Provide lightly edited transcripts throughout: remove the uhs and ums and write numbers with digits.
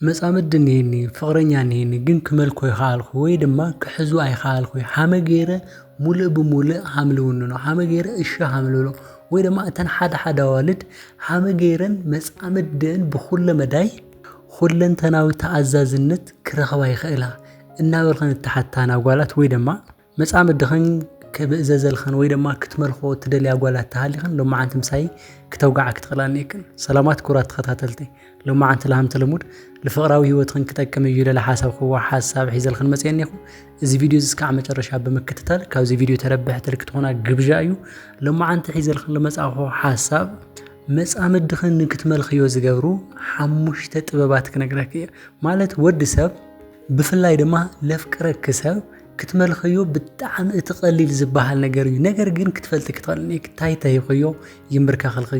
መጻምድ ነኒ ፍቅረኛ ነኒ ግን ክመልኮ ይኻልኩ ወይ ድማ ክሕዙ ኣይኻልኩ ሓመገረ ሙሉእ ብሙሉእ ሓምልውኑ ነው ሓመገረ እሺ ሓምልሎ ወይ ድማ እተን ሓደ ዋልድ ሓመገረን መጻምድን ብኹለ መዳይ ሁለንተናዊ ተኣዛዝነት ክረኸባ ይኽእላ እናበልኸን ተሓታና ጓላት ወይ ድማ መጻምድኸን ከብእዘዘልኸን ወይ ድማ ክትመልኮ ትደልያ ጓላት ተሃሊኸን ሎማዓንቲ ምሳይ ክተውጋዓ ክትኽላኒክን ሰላማት ኩራት ተኸታተልቲ ሎማዓንቲ ለሃም ተለሙድ ለፍቅራዊ ህይወትክን ክጠቅም እዩ ለለ ሓሳብ ክዋ ሓሳብ ሒዘልክን መጽየኒኹ እዚ ቪድዮ ዝስካዕ መጨረሻ በመከታተል ካብዚ ቪድዮ ተረብሕ ትልክትኾና ግብዣ እዩ ሎማዓንቲ ሒዘልክን ለመጻኹ ሓሳብ መጻምድኽን ክትመልኽዮ ዝገብሩ ሓሙሽተ ጥበባት ክነግረክ እየ ማለት ወዲ ሰብ ብፍላይ ድማ ለፍቅረክ ሰብ ክትመልኽዮ ብጣዕሚ እትቀሊል ዝበሃል ነገር እዩ ነገር ግን ክትፈልጥ ክትኸልኒ ታይተ ይኽዮ ይምርካኽልኺ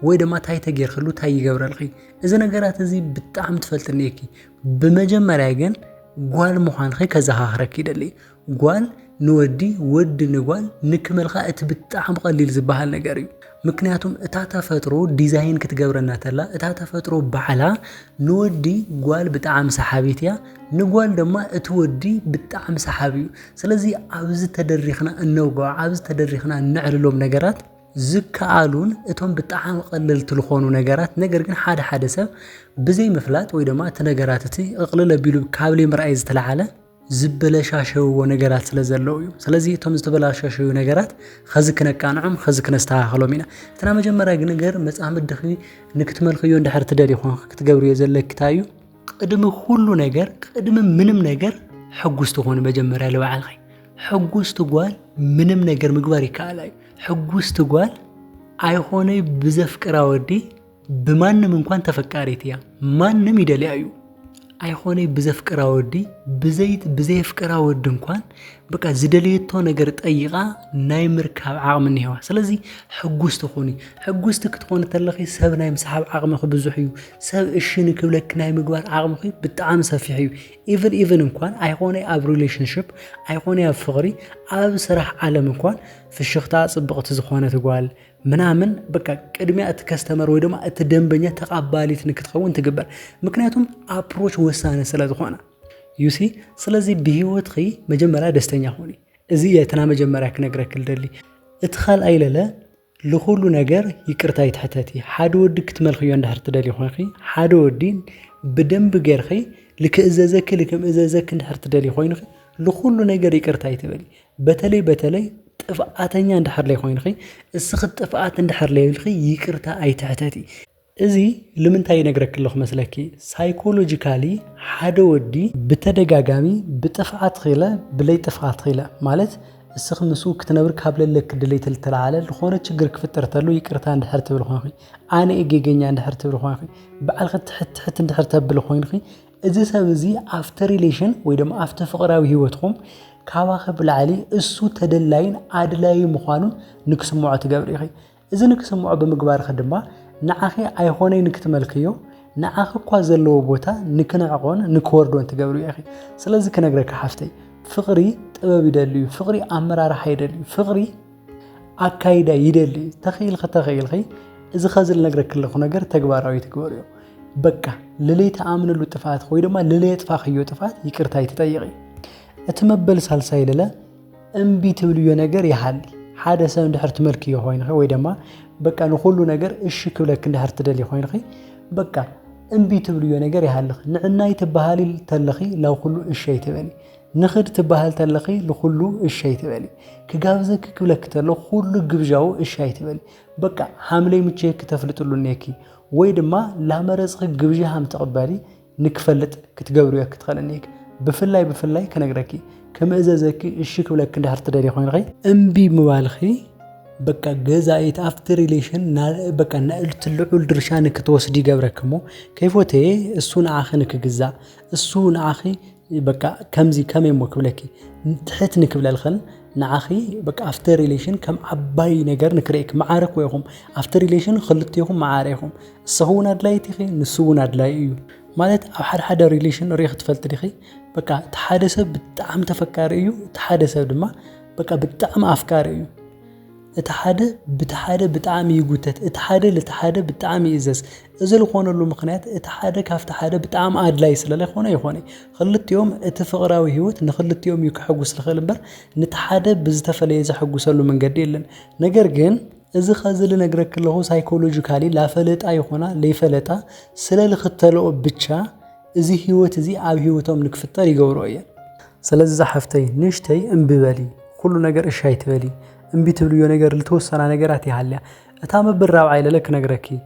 ወይ ድማ ታይተ ጌርክሉ ታይ ይገብረልኺ እዚ ነገራት እዚ ብጣዕሚ ትፈልጥኒኪ በመጀመርያ ግን ጓል ምዃንኺ ከዘኻኽረክ ይደሊ ጓል ንወዲ ወዲ ንጓል ንክመልኻ እቲ ብጣዕሚ ቀሊል ዝበሃል ነገር እዩ ምክንያቱም እታ ተፈጥሮ ዲዛይን ክትገብረና ተላ እታ ተፈጥሮ ባዕላ ንወዲ ጓል ብጣዕሚ ሰሓቢት እያ ንጓል ድማ እቲ ወዲ ብጣዕሚ ሰሓቢ እዩ ስለዚ ኣብዚ ተደሪኽና እነውግዖ ኣብዚ ተደሪኽና ንዕልሎም ነገራት ዝከኣሉን እቶም ብጣዕሚ ቀለልቲ ዝኾኑ ነገራት ነገር ግን ሓደ ሰብ ብዘይ ምፍላጥ ወይ ድማ እቲ ነገራት እቲ እቕልል ኣቢሉ ካብለ ምርኣይ ዝተለዓለ ዝበለሻሸውዎ ነገራት ስለዘለው እዩ ስለዚ እቶም ዝተበላሻሸው ነገራት ኸዚ ክነቃንዖም ኸዚ ክነስተኻኽሎም ኢና እትና መጀመርያ ነገር መጻምድኺ ንክትመልኽዮ እንድሕር ትደሊ ኾንክ ክትገብርዮ ዘለክታ እዩ ቅድሚ ሁሉ ነገር ቅድሚ ምንም ነገር ሕጉስ ትኾን መጀመርያ ለባዕልኺ ሕጉስ ትጓል ምንም ነገር ምግባር ይከኣል እዩ ሕጉስ ትጓል ኣይኾነይ ብዘፍቅራ ወዲ ብማንም እንኳን ተፈቃሪት እያ ማንም ይደልያ እዩ ኣይኾነይ ብዘፍቅራ ወዲ ብዘይ ፍቅራ ወዲ እንኳን በቃ ዝደልየቶ ነገር ጠይቃ ናይ ምርካብ ዓቕሚ እንሄዋ ስለዚ ሕጉስ ትኾኒ ሕጉስ ክትኾን ተለኺ ሰብ ናይ ምሳሓብ ዓቕሚ ብዙሕ እዩ ሰብ እሺ ንክብለክ ናይ ምግባር ዓቕሚ ብጣዕሚ ሰፊሕ እዩ ኢቭን እንኳን ኣይኾነይ ኣብ ሪሌሽንሺፕ ኣይኾነይ ኣብ ፍቕሪ ኣብ ስራሕ ዓለም እንኳን ፍሽኽታ ጽብቕቲ ዝኾነት ጓል ምናምን በቃ ቅድሚያ እቲ ከስተመር ወይ ድማ እቲ ደንበኛ ተቐባሊት ንክትኸውን ትግበር ምክንያቱም አፕሮች ወሳነ ስለዝኾነ ዩሲ ስለዚ ብህይወትኺ መጀመርያ ደስተኛ ሆኒ እዚ የትና መጀመርያ ክነግረክ ልደሊ እትኻል ኣይለለ ለኹሉ ነገር ይቅርታ ይትሕተቲ ሓደ ወዲ ክትመልኽዮ እንድሕር ትደሊ ኾንኺ ሓደ ወዲ ብደንብ ጌርኺ ልክእዘዘክ ልክምእዘዘክ እንድሕር ትደሊ ኾይንኺ ለኹሉ ነገር ይቅርታ ይትበሊ በተለይ ጥፍኣተኛ እንድሕር ላይ ኾይንኺ እስኺ ጥፍኣት እንድሕር ለይልኺ ይቅርታ ኣይትሕተቲ እዚ ልምንታይ ነግረክ ኣለኹ መስለኪ ሳይኮሎጂካሊ ሓደ ወዲ ብተደጋጋሚ ብጥፍኣት ኺለ ብለይ ጥፍኣት ኺለ ማለት እስኺ ምሱ ክትነብር ካብ ለለክ ድለይ ተልተላዓለ ዝኾነ ችግር ክፍጠር ተሉ ይቅርታ እንድሕር ትብል ኾንኺ ኣነ እጌገኛ እንድሕር ትብል ኾንኺ በዓልኺ ትሕት እንድሕር ተብል ኾይንኺ እዚ ሰብ እዚ ኣፍተ ሪሌሽን ወይ ድማ ኣፍተ ፍቕራዊ ህይወትኩም ካባኸ ብላዕሊ እሱ ተደላይን ኣድላይ ምዃኑን ንክስምዖ ትገብር ኢኺ እዚ ንክስምዖ ብምግባርኺ ድማ ንዓኺ ኣይኾነይ ንክትመልክዮ ንዓኺ እኳ ዘለዎ ቦታ ንክንዕቆን ንክወርዶን ትገብር ኢኺ ስለዚ ክነግረካ ሓፍተይ ፍቕሪ ጥበብ ይደሊ ፍቕሪ ኣመራርሓ ይደሊ ፍቕሪ ኣካይዳ ይደሊ ተኺልኺ እዚ ኸዝል ነግረክ ኣለኹ ነገር ተግባራዊ ትግበር እዩ በቃ ለለይ ተኣምነሉ ጥፋት ወይ ድማ ለለይ ጥፋኽዮ ጥፋት ይቅርታ ይትጠይቂ እቲ መበል ሳልሳይ ለለ እምቢ ትብልዮ ነገር ይሃሊ ሓደ ሰብ እንድሕር ትመልክዮ ኾይንኺ ወይ ድማ በቃ ንኹሉ ነገር እሺ ክብለክ እንድሕር ትደሊ ኾይንኺ በቃ እምቢ ትብልዮ ነገር ይሃልኺ ንዕናይ ትበሃሊ ተለኺ ላው ኩሉ እሺ ኣይትበሊ ንኽድ ትበሃል ተለኺ ለኹሉ እሺ ኣይትበሊ ክጋብዘክ ክብለክ ተሎ ኩሉ ግብዣው እሺ ኣይትበሊ በቃ ሓምለይ ምቸክ ተፍልጥሉ ነኪ ወይ ድማ ላመረጽኺ ግብዣ ሃም ተቐባሊ ንክፈልጥ ክትገብርዮ ክትኸለኒክ ብፍላይ ከነግረኪ ከመእዘዘኪ እሺ ክብለክ እንድሕር ትደሊ ኾይንኺ እምቢ ምባልኺ በቃ ገዛኢት ኣፍተር ሪሌሽን በቃ ትልዑል ድርሻ ንክትወስድ ይገብረክሞ ከይፎተየ እሱ ንዓኺ ንክግዛእ እሱ ንዓኺ በቃ ከምዚ ከመይሞ ክብለኪ ትሕት ንክብለልኽን ንዓኺ በቃ ኣፍተር ሪሌሽን ከም ዓባይ ነገር ንክርእክ መዓረክ ወይኹም ኣፍተር ሪሌሽን ክልቲኹም መዓረይኹም እስኺ እውን ኣድላይቲ ኢኺ ንሱ እውን ኣድላይ እዩ ማለት ኣብ ሓደ ሪሌሽን ሪኽ ትፈልጥ ዲኺ በቃ ሓደ ሰብ ብጣዕሚ ተፈካሪ እዩ ሓደ ሰብ ድማ በቃ ብጣዕሚ ኣፍካሪ እዩ اتحاده بتحاده بتعامي يقوتت اتحاده لتحاده بتعامي إزاز إذا لخونه له مخنيات اتحاده كافت حاده بتعام عادلا يسلا لخونه يخونه خلت يوم اتفقراوي هيوت نخلت يوم يكحقوس لخلنبر نتحاده بزتفلي يزحقوس له من قديلا نجر جن إذا خازل نجرك له سايكولوجيكالي لا فلت أي خونه لي فلتا سلا لختلو بتشا إذا هيوت إذا عاب هيوتهم نكفتر يجورؤيا سلز زحفتي نشتي انببالي كل نجر إيش هيتبالي انبيتبليو نجر لتوسنا نجراتي حاليا اتام بالراو عيله لك نجركي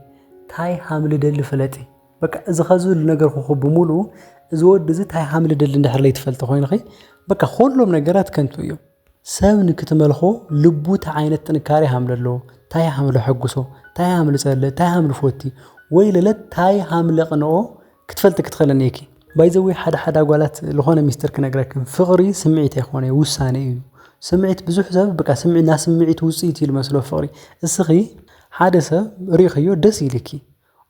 تاي حامل دل فلتي بقى اذا خازل نجر خو بمولو اذا ود زي تاي حامل دل اندحر لي تفلت خوين خي بقى كلهم نجرات كنتو يو ساب نكتملخو لبو تعينت تنكاري حامل تاي حامل حقسو تاي حامل صله تاي حامل فوتي ويلله تاي حامل قنو كتفلت كتخلنيكي بايزوي حدا قالت لخونه ميستر كنجركم فقري سمعيت يخونه وساني سمعت بزح سبب بقى سمعنا سمعت وصيتي المسلو فقري السخي حادثه ريخيو دس يلكي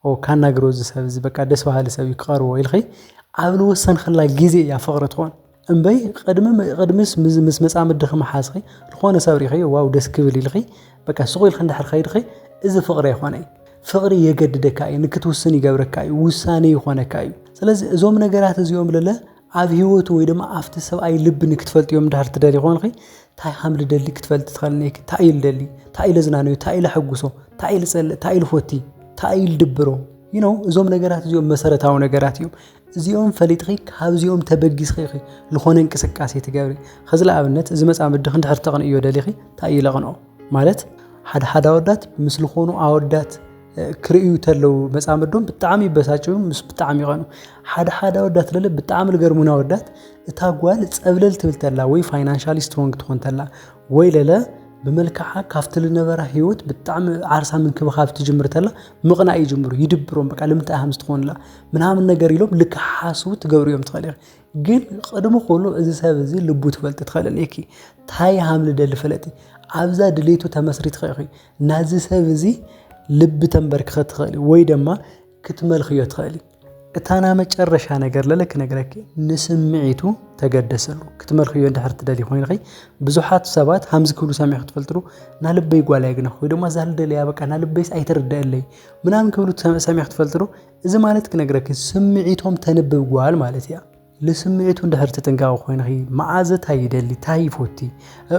او كان نغروز سبب بقى دس وهال سبب يقارو يلخي عبل وسن خلا غيزي يا فقرت هون امبي قدمس مسعم دخم حاسخي لخونه سبب ريخيو واو دس كبل يلخي بقى سقيل خندحر خير خي اذا فقري يخوني فقري يجددكاي نكتوسن يغبركاي وساني يخونكاي ስለዚህ ዞም ነገራት እዚዮም ለለ ኣብ ህይወቱ ወይ ድማ ኣፍቲ ሰብኣይ ልብ ንክትፈልጥ ዮም ዳር ትደሊ ኾንኺ ታይ ሓምል ደሊ ክትፈልጥ ትኸልኒክ ታይል ደሊ ታይል ዝናነዩ ታይል ሕጉሶ ታይል ጸል ታይል ፎቲ ታይል ድብሮ ዞም ነገራት እዚዮም መሰረታዊ ነገራት እዮም እዚዮም ፈሊጥኺ ካብዚዮም ተበጊስኺ ለኾነ እንቅስቃሴ ትገብሪ خزل ኣብነት እዚ መጻም ድኽ እንድሕር ተቕንዮ ደሊኺ ታይል ቐንኦ ማለት ሓደ ወዳት ምስሊ ኾኑ ኣወዳት كريو تلو مسامدهم بتعامي بساچو مس بتعامي غنو حدا ودات لله بتعامل غيرمونا ودات اتاغوال صبلل تبلتلا وي فاينانشالي سترونج تكونتلا وي لله بملكحه كافتل نبره هيوت بتعم عرسا من كبخاف تجمرتلا مقنا يجمرو يدبرون بقى لمتا همس تكونلا منامن ነገር ይሎም ልክ حاسو تغوريوم تخلي ግን ቀደሙ ሁሉ እዚ ሰብ እዚ ልቡ ትፈልጥ ትخلليكي ታይ حمل دل فلتي አብዛ ድሌቱ ተመስሪት ኸይ ናዚ ሰብ እዚ ልብ ተንበርክኸት ኸሊ ወይ ደማ ክትመልኽዮ ትኸሊ እታና መጨረሻ ነገር ለለክ ነገረክ ንስምዒቱ ተገደሰሉ ክትመልኽዮ እንድሕር ትደሊ ኮይንኺ ብዙሓት ሰባት ሃምዝ ክብሉ ሰሚዕ ክትፈልጥሩ ናልበይ ጓላ ይግና ወይ ደማ ዛልደለ ያበቃ ናልበይስ አይተርዳለይ ምናምን ክብሉ ሰሚዕ ክትፈልጥሩ እዚ ማለት ክነግረክ ስምዒቶም ተንብብ ጓል ማለት ያ ለስምዒቱ እንድሕር ተጠንቃው ኮይንኺ ማዓዘ ታይደሊ ታይፎቲ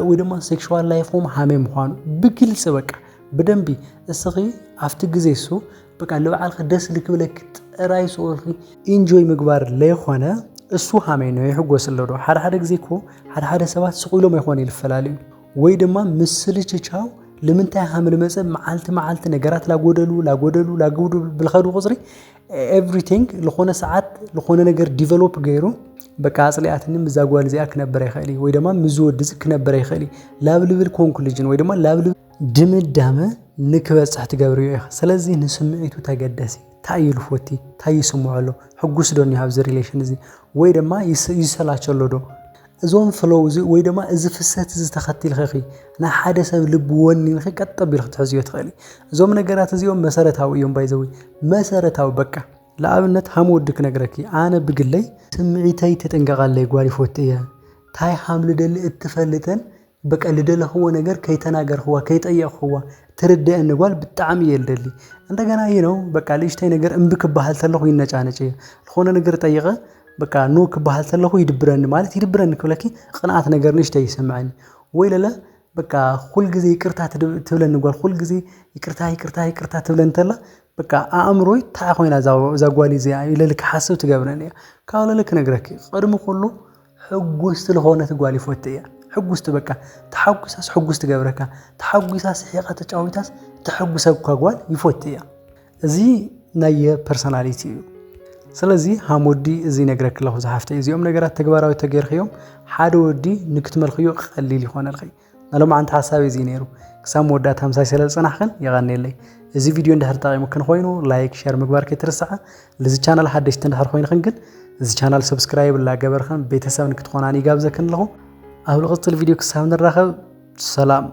ወይ ደማ ሴክሹዋል ላይፎም ሃመም ሆኑ ብግልጽ በቃ بدنبي السخي عفت جزيسو بقى لو على الخدس اللي كبلك راي صوري انجوي مقبار لا يخونه السو حامينو يحقوس اللودو حد جزيكو حد سبات سقيلو ما يخوني الفلالي وي دما مسلي تشاو لمنتا حامل مسب معالت نغرات لا غودلو بالخدو قصري everything لخونه ساعات لخونه ነገር ዲቨሎፕ ገይሩ በቃ አጽሊያትንም ዛጓል ዚያ ከነበረ ይኸሊ ወይ ደማ ምዝወድ ዝክ ከነበረ ይኸሊ ላብልብል ኮንክሉዥን ወይ ደማ ላብልብል ድምዳመ ንክበጽሕ ትገብሪዮ ይኸ ስለዚህ ንስምዒቱ ተገደሲ ታይል ፎቲ ታይስሙዓሎ ሕጉስ ዶኒ ሃብዝ ሪሌሽን እዚ ወይ ደማ ይሰላቸሎ ዶ እዞም ፍሎውዝ ወይ ደማ እዚ ፍሰት እዚ ተኸቲል ኸኺ ና ሓደ ሰብ ልብ ወኒ ንኺ ቀጠብ ይልክ ትሕዝዮ ትኸሊ እዞም ነገራት እዚኦም መሰረታዊ እዮም ባይዘዊ መሰረታዊ በቃ ለአብነት ሐሞድክ ነገረኪ አነ ብግለይ ስምዒተይ ተጠንቀቃለይ ጓሪፎትየ ታይ ሐምል ደል እትፈልተን በቃ ለደለኸው ነገር ከይተናገርኸው ከይጠየቅኸው ትርደን ጓል በጣም ይልደሊ እንደገና በቃ ልጅታይ ነገር እንብክ ባህል ተለኹ ይነጫነጭ ለሆነ ነገር ጠይቀ በቃ ኖክ ባህል ተለኹ ይድብረን ማለት ይድብረን ከለኪ ቅናት ነገር ንሽታይ ይሰማኝ ወይ ለለ በቃ ሁሉ ጊዜ ይቅርታ ትብለን ጓል ሁሉ ጊዜ ይቅርታ ትብለን ተላ በቃ አእምሮይ ታኾይና ዛጓሊ ዚያ ይለልክ ሐሰብ ትገብረን ካውለልክ ነገርክ ቀድሞ ሁሉ ሕጉስ ለሆነ ትጓሊ ፎትያ ሕጉስ በቃ ተሐጉሳስ ሕጉስ ትገብረካ ተሐጉሳስ ሕቃ ተጫዊታስ ተሐጉሰብካ ጓል ይፎትያ እዚ ናየ ፐርሰናሊቲ ስለዚህ ሐሞዲ እዚ ነገርክ ለሁ ዘሐፍተ እዚኦም ነገራት ተግባራዊ ተገርኺዮም ሓደ ወዲ ንክትመልኽዮ ቀሊል ይሆናል ኸይ نلوم عن حسابي زينيرو كسام ودات 50 سلال صنحخن يغنيلي እዚ ቪዲዮ እንድሕር ጣቂሙክን ኮይኑ ላይክ ሼር ምግባር ከተረሳዓ ለዚ ቻናል ሓደሽቲ እንድሕር ኮይንክን ግን እዚ ቻናል ሰብስክራይብ ላገበርክን ቤተሰብ ንክትኾናኒ ጋብዘክን ለኹ ኣብ ልቕፅል ቪዲዮ ክሳብ ንራኸብ ሰላም